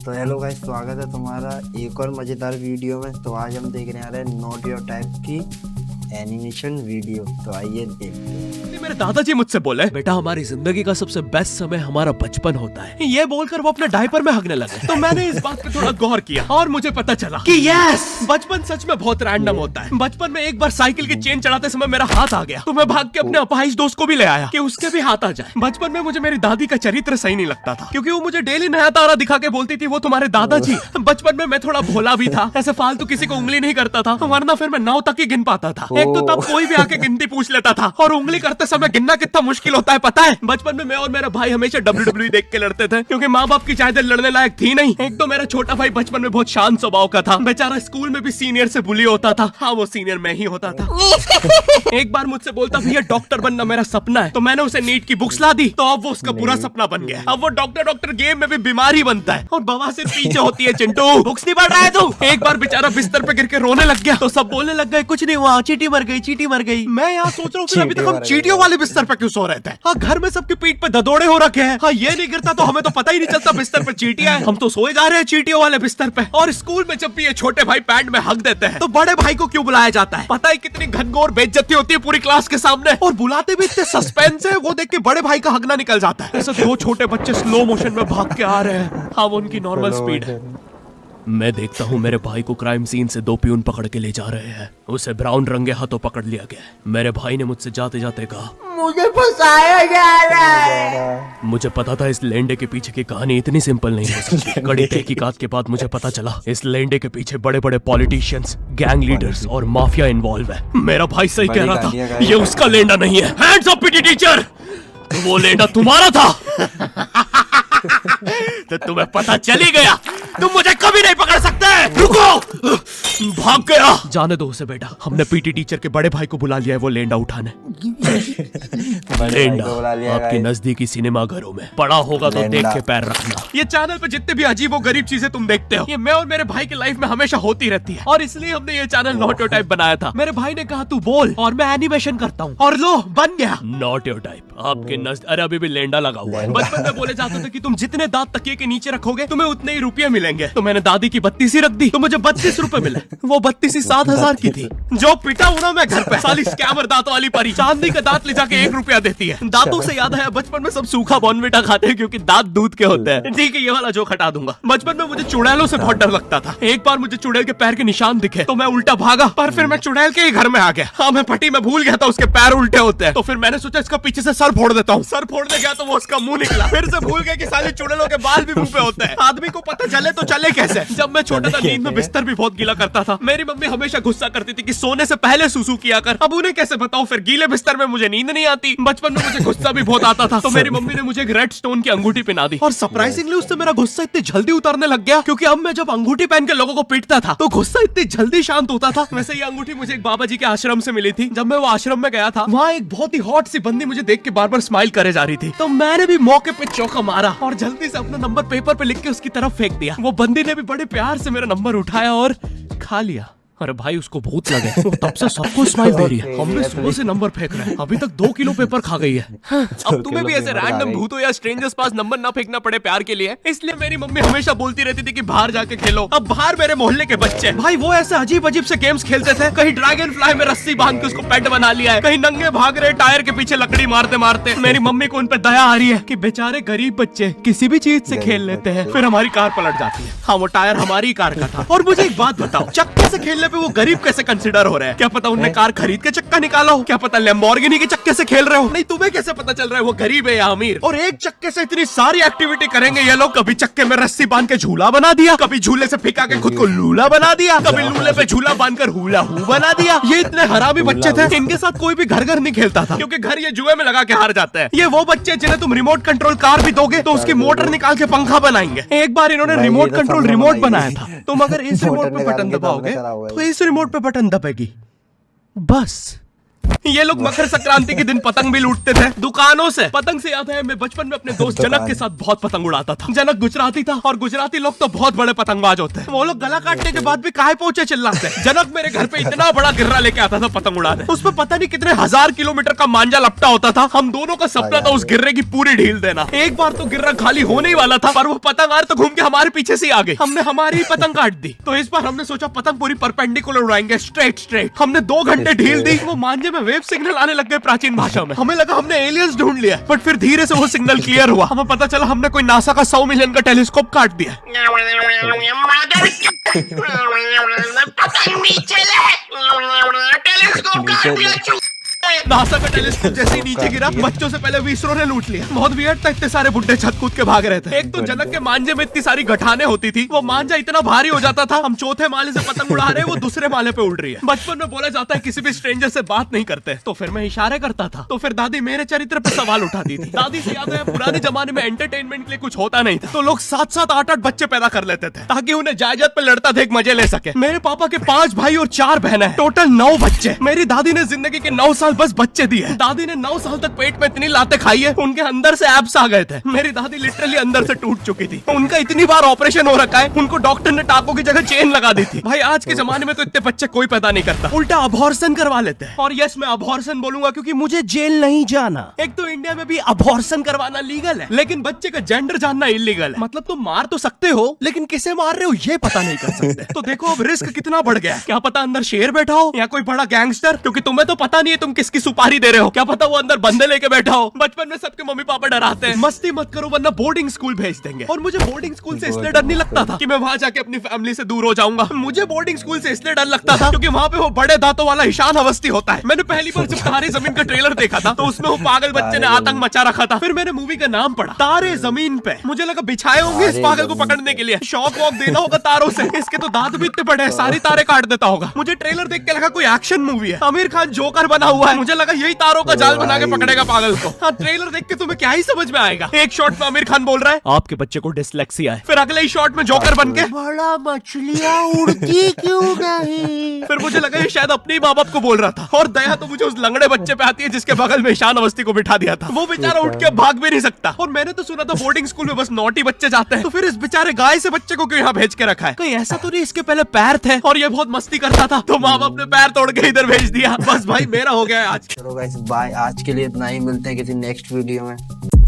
तो hello guys, स्वागत है तुम्हारा एक और मज़ेदार वीडियो में। तो आज हम देखने आ रहे हैं नॉट योर टाइप की एनिमेशन वीडियो। तो आइए देखते हैं। मेरे दादाजी मुझसे बोले, बेटा हमारी जिंदगी का सबसे बेस्ट समय हमारा बचपन होता है। ये बोलकर वो अपने डायपर में हगने लगे। तो मैंने इस बात पे थोड़ा गौर किया और मुझे पता चला कि यस, बचपन सच में बहुत रैंडम होता है। बचपन में एक बार साइकिल की चेन चढ़ाते समय मेरा हाथ आ गया, तो मैं भाग के अपने अपाहिज दोस्त को भी ले आया कि उसके भी हाथ आ जाए। बचपन में मुझे मेरी दादी का चरित्र सही नहीं लगता था, क्योंकि वो मुझे डेली नया तारा दिखा के बोलती थी वो तुम्हारे दादाजी। बचपन में मैं थोड़ा भोला भी था, ऐसे फालतू किसी को उंगली नहीं करता था, वरना फिर मैं 9 तक ही गिन पाता था। एक तो तब कोई भी आके गिनती पूछ लेता था, और उंगली करते समय गिनना कितना मुश्किल होता है पता है। बचपन में मैं और मेरा भाई हमेशा WWE देख के लड़ते थे, क्योंकि माँ बाप की चाहते लड़ने लायक थी नहीं। एक तो मेरा छोटा भाई बचपन में बहुत शांत स्वभाव का था, बेचारा स्कूल में भी सीनियर से बुली होता था। हाँ, वो सीनियर मैं ही होता था। एक बार मुझसे बोलता, भैया डॉक्टर बनना मेरा सपना है। तो मैंने उसे नीट की बुक्स ला दी, तो अब वो उसका पूरा सपना बन गया। अब वो डॉक्टर गेम में भी बीमार ही बनता है, और बवासीर पीछे होती है। चिंटू, बुक्स नहीं पढ़ रहा है तू? एक बार बेचारा बिस्तर पे गिर के रोने लग गया, तो सब बोलने लग गए कुछ नहीं हुआ, चींटी मर गई, चींटी मर गई। मैं यहाँ सोच रहा हूँ फिर अभी तक हम चींटियों वाले बिस्तर पे क्यों सो रहे थे। हाँ, घर में सबकी पीठ पे ददोड़े हो रखे हैं। हाँ, ये नहीं गिरता तो हमें तो पता ही नहीं चलता बिस्तर पे चींटियां हैं। हम तो सोए जा रहे हैं चींटियों वाले बिस्तर पे। और स्कूल में जब भी ये छोटे भाई पैंट में हक देते हैं, तो बड़े भाई को क्यों बुलाया जाता है? पता है कितनी घनघोर बेइज्जती होती है पूरी क्लास के सामने, और बुलाते भी इतने सस्पेंस है, वो देख के बड़े भाई का हगना निकल जाता है। ऐसे 2 छोटे बच्चे स्लो मोशन में भाग के आ रहे हैं। हाँ, वो उनकी नॉर्मल स्पीड है। मैं देखता हूँ मेरे भाई को क्राइम सीन से 2 पियून पकड़ के ले जा रहे हैं। उसे ब्राउन रंगे हाथों पकड़ लिया गया। मेरे भाई ने मुझसे जाते जाते कहा, मुझे फंसाया जा रहा है। मुझे पता था इस लेंडे के पीछे की कहानी इतनी सिंपल नहीं हो सकती। कड़ी तहकीकात के बाद मुझे पता चला इस लेंडे के पीछे बड़े बड़े पॉलिटिशियंस, गैंग लीडर्स और माफिया इन्वॉल्व है। मेरा भाई सही कह रहा था, ये उसका लेंडा नहीं है। हैंड्स अप पीटी टीचर, वो लेंडा तुम्हारा था। तो तुम्हें पता चल ही गया, तुम मुझे कभी नहीं पकड़ सकते। रुको, भाग गया। जाने दो उसे बेटा, हमने पीटी टीचर के बड़े भाई को बुला लिया है वो लेंडा उठाने। लेंडा आपके नजदीकी सिनेमा घरों में पड़ा होगा, तो देख के पैर रखना। ये चैनल पे जितने भी अजीब और गरीब चीजें तुम देखते हो, ये मैं और मेरे भाई की लाइफ में हमेशा होती रहती है, और इसलिए हमने ये चैनल नॉट योर टाइप बनाया था। मेरे भाई ने कहा तू बोल, और मैं एनिमेशन करता हूँ, और लो बन गया नॉट योर टाइप। आपके अरे अभी भी लेंडा लगा हुआ है। बचपन में बोले जाता था कि तुम जितने दांत तकिए के नीचे रखोगे तुम्हें उतने ही रुपये मिलेंगे। तो मैंने दादी की 32 रख दी, तो मुझे 32 रुपए मिले। वो 32 7,000 की थी। जो पिटा हूं ना मैं घर पे, साली स्कैमर दांत वाली परी चांदी का दांत ले जाके 1 रुपया देती है। दांतों से याद आया, बचपन में सब सूखा बॉर्नविटा खाते हैं क्योंकि दांत दूध के होते हैं। ठीक है, ये वाला जोक हटा दूंगा। बचपन में मुझे चुड़ैलों से बहुत डर लगता था। एक बार मुझे चुड़ैल के पैर के निशान दिखे, तो मैं उल्टा भागा, पर फिर मैं चुड़ैल के ही घर में आ गया। हाँ, मैं पट्टी में भूल गया था उसके पैर उल्टे होते हैं, तो फिर मैंने सोचा इसका पीछे से सर फोड़ देता हूँ। सर फोड़ने गया तो वो उसका मुंह निकला। फिर से भूल गया कि साली चुड़ैलों के बाल भी मुंह पे होते हैं। आदमी को पता चले तो चले कैसे। जब मैं छोटा था, नींद में बिस्तर भी बहुत गीला करता था। मेरी मम्मी हमेशा गुस्सा करती थी कि सोने से पहले सुसु किया कर। अब उन्हें कैसे बताऊं, फिर गीले बिस्तर में मुझे नींद नहीं आती। बचपन में मुझे गुस्सा भी बहुत आता था, तो मेरी मम्मी ने मुझे एक रेड स्टोन की अंगूठी पहना दी, और सरप्राइजिंगली उससे मेरा गुस्सा इतनी जल्दी उतरने लग गया, क्योंकि अब मैं जब अंगूठी पहन के लोगों को पीटता था तो गुस्सा इतनी जल्दी शांत होता था। वैसे ये अंगूठी मुझे एक बाबा जी के आश्रम से मिली थी। जब मैं वो आश्रम में गया था, वहाँ एक बहुत ही हॉट सी बंदी मुझे देख के बार बार स्माइल करे जा रही थी, तो मैंने भी मौके पे चौका मारा और जल्दी से अपना नंबर पेपर पे लिख के उसकी तरफ फेंक दिया। वो बंदी ने भी बड़े प्यार से मेरा नंबर उठाया और खा लिया। अरे भाई, उसको भूत लगे, वो तब से सबको स्माइल दे रही है। हम भी सुबह से नंबर फेंक रहे हैं, अभी तक 2 किलो पेपर खा गई है। अब तुम्हें भी ऐसे रैंडम भूतों या स्ट्रेंजर्स पास नंबर ना फेंकना पड़े प्यार के लिए, इसलिए मेरी मम्मी हमेशा बोलती रहती थी कि बाहर जाके खेलो। अब बाहर मेरे मोहल्ले के बच्चे भाई वो ऐसे अजीब अजीब से गेम्स खेलते थे। कहीं ड्रैगन फ्लाई में रस्सी बांध के उसको पेट बना लिया है, कहीं नंगे भाग रहे टायर के पीछे लकड़ी मारते मारते। मेरी मम्मी को उन पे दया आ रही है कि बेचारे गरीब बच्चे किसी भी चीज से खेल लेते हैं, फिर हमारी कार पलट जाती है। हाँ, वो टायर हमारी कार का था। और मुझे एक बात बताओ, चक्के से खेलने पे वो गरीब कैसे कंसिडर हो रहे हैं? क्या पता उनने कार खरीद के चक्का निकाला हो, क्या पता लैम्बोर्गिनी के चक्के से खेल रहे हो। नहीं, तुम्हें कैसे पता चल रहा है वो गरीब है या अमीर? और एक चक्के से इतनी सारी एक्टिविटी करेंगे ये लोग। कभी चक्के में रस्सी बांध के झूला बना दिया, कभी झूले से फिका के खुद को लूला बना दिया, कभी लूले पे झूला बांधकर हुला हू बना दिया। ये इतने हरामी बच्चे थे, इनके साथ कोई भी घर घर नहीं खेलता था, क्योंकि घर ये जुए में लगा के हार जाते हैं। ये वो बच्चे जिन्हें तुम रिमोट कंट्रोल कार भी दोगे तो उसकी मोटर निकाल के पंखा बनाएंगे। एक बार इन्होंने रिमोट कंट्रोल रिमोट बनाया था। तुम अगर इस रिमोट पे बटन दबाओगे तो इस रिमोट पे बटन दबेगी, बस। ये लोग मकर संक्रांति के दिन पतंग भी लूटते थे दुकानों से। पतंग से याद है मैं बचपन में अपने दोस्त जनक के साथ बहुत पतंग उड़ाता था। जनक गुजराती था और गुजराती लोग तो बहुत बड़े पतंगबाज होते हैं। वो लोग गला काटने के बाद भी काहे पहुंचे चिल्लाते हैं। जनक मेरे घर पे इतना बड़ा गिर्रा लेके आता था पतंग उड़ाने। उसमें पता नहीं कितने 1000 किलोमीटर का मांझा लपटा होता था। हम दोनों का सपना था उस गिर्रे की पूरी ढील देना। एक बार तो गिर्रा खाली होने ही वाला था पर वो पतंग तो घूम के हमारे पीछे से आ गई। हमने हमारी ही पतंग काट दी। तो इस बार हमने सोचा पतंग पूरी परपेंडिकुलर उड़ाएंगे, स्ट्रेट। हमने 2 घंटे ढील दी। वो मांझे में वेव सिग्नल आने लग गए प्राचीन भाषा में। हमें लगा हमने एलियंस ढूंढ लिया बट फिर धीरे से वो सिग्नल क्लियर हुआ। हमें पता चला हमने कोई नासा का 100 मिलियन का टेलीस्कोप काट दिया। नासा का टेलीस्कोप जैसे ही नीचे गिरा बच्चों से पहले विसरो ने लूट लिया। बहुत वियर्ड था, इतने सारे बुड्ढे छत कूद के भाग रहे थे। एक तो जनक के मांझे में इतनी सारी गठाने होती थी, वो मांझा इतना भारी हो जाता था। हम चौथे माले से पतंग उड़ा रहे, वो दूसरे माले पे उड़ रही है। बचपन में बोला जाता है किसी भी स्ट्रेंजर से बात नहीं करते, तो फिर मैं इशारे करता था। तो फिर दादी मेरे चरित्र पे सवाल उठाती थी। दादी से याद है पुराने जमाने में एंटरटेनमेंट के लिए कुछ होता नहीं था, तो लोग 7-7, 8-8 बच्चे पैदा कर लेते थे ताकि उन्हें जायदाद पे लड़ता देख मजे ले सके। मेरे पापा के 5 भाई और 4 बहनें हैं, टोटल 9 बच्चे। मेरी दादी ने जिंदगी के 9 साल बस बच्चे दिए। दादी ने 9 साल तक पेट में इतनी लातें खाई है, उनके अंदर से एब्स आ गए थे। मेरी दादी लिटरली अंदर से टूट चुकी थी। उनका इतनी बार ऑपरेशन हो रखा है, उनको डॉक्टर ने टाकों की जगह चेन लगा दी थी। भाई आज के जमाने में तो इतने बच्चे कोई पैदा नहीं करता, उल्टा अबॉर्शन करवा लेते हैं। और यस मैं अबॉर्शन बोलूंगा क्योंकि मुझे जेल नहीं जाना। एक तो इंडिया में भी अबॉर्शन करवाना लीगल है लेकिन बच्चे का जेंडर जानना इलीगल है। मतलब तुम मार तो सकते हो लेकिन किसे मार रहे हो ये पता नहीं कर सकते। तो देखो अब रिस्क कितना बढ़ गया। क्या पता अंदर शेर बैठा हो या कोई बड़ा गैंगस्टर, क्योंकि तुम्हें तो पता नहीं है तुम किसकी सुपारी दे रहे हो। क्या पता वो अंदर बंदे लेके बैठा हो। बचपन में सबके मम्मी पापा डराते हैं मस्ती मत करो वरना बोर्डिंग स्कूल भेज देंगे। और मुझे बोर्डिंग स्कूल से इसलिए डर नहीं लगता था कि मैं वहां जाके अपनी फैमिली से दूर हो जाऊंगा। मुझे बोर्डिंग स्कूल से इसलिए डर लगता था क्योंकि वहां पे वो बड़े दांतों वाला ईशान अवस्थी होता है। मैंने पहली बार जब तारे जमीन का ट्रेलर देखा था तो उसमें वो पागल बच्चे ने आतंक मचा रखा था। फिर मैंने मूवी का नाम पढ़ा तारे जमीन पे। मुझे लगा बिछाए होंगे इस पागल को पकड़ने के लिए, शॉक वॉक देना होगा तारों से। इसके तो दांत भी इतने बड़े हैं, सारी तारे काट देता होगा। मुझे ट्रेलर देख के लगा कोई एक्शन मूवी है, आमिर खान जोकर बना हुआ है। मुझे लगा यही तारों का जाल बना के पकड़ेगा पागल को। हाँ ट्रेलर देख के तुम्हें क्या ही समझ में आएगा। एक शॉट में आमिर खान बोल रहा है आपके बच्चे को डिसलेक्सिया है, फिर अगले ही शॉट में जोकर बन के बड़ा मछलियाँ उड़ती क्यों नहीं। फिर मुझे लगा ये शायद अपने ही माँ बाप को बोल रहा था। और दया तो मुझे उस लंगड़े बच्चे पे आती है जिसके बगल में ईशान अवस्थी को बिठा दिया था। वो बेचारा उठ के भाग भी नहीं सकता। और मैंने तो सुना था बोर्डिंग स्कूल में बस नॉटी बच्चे जाते हैं, तो फिर इस बेचारे गाय से बच्चे को क्यों यहाँ भेज के रखा है। कहीं ऐसा तो नहीं इसके पहले पैर थे और ये बहुत मस्ती करता था तो माँ बाप ने पैर तोड़ के इधर भेज दिया। बस भाई मेरा हो गया आज। चलो गाइस बाय, आज के लिए इतना ही। मिलते हैं किसी नेक्स्ट वीडियो में।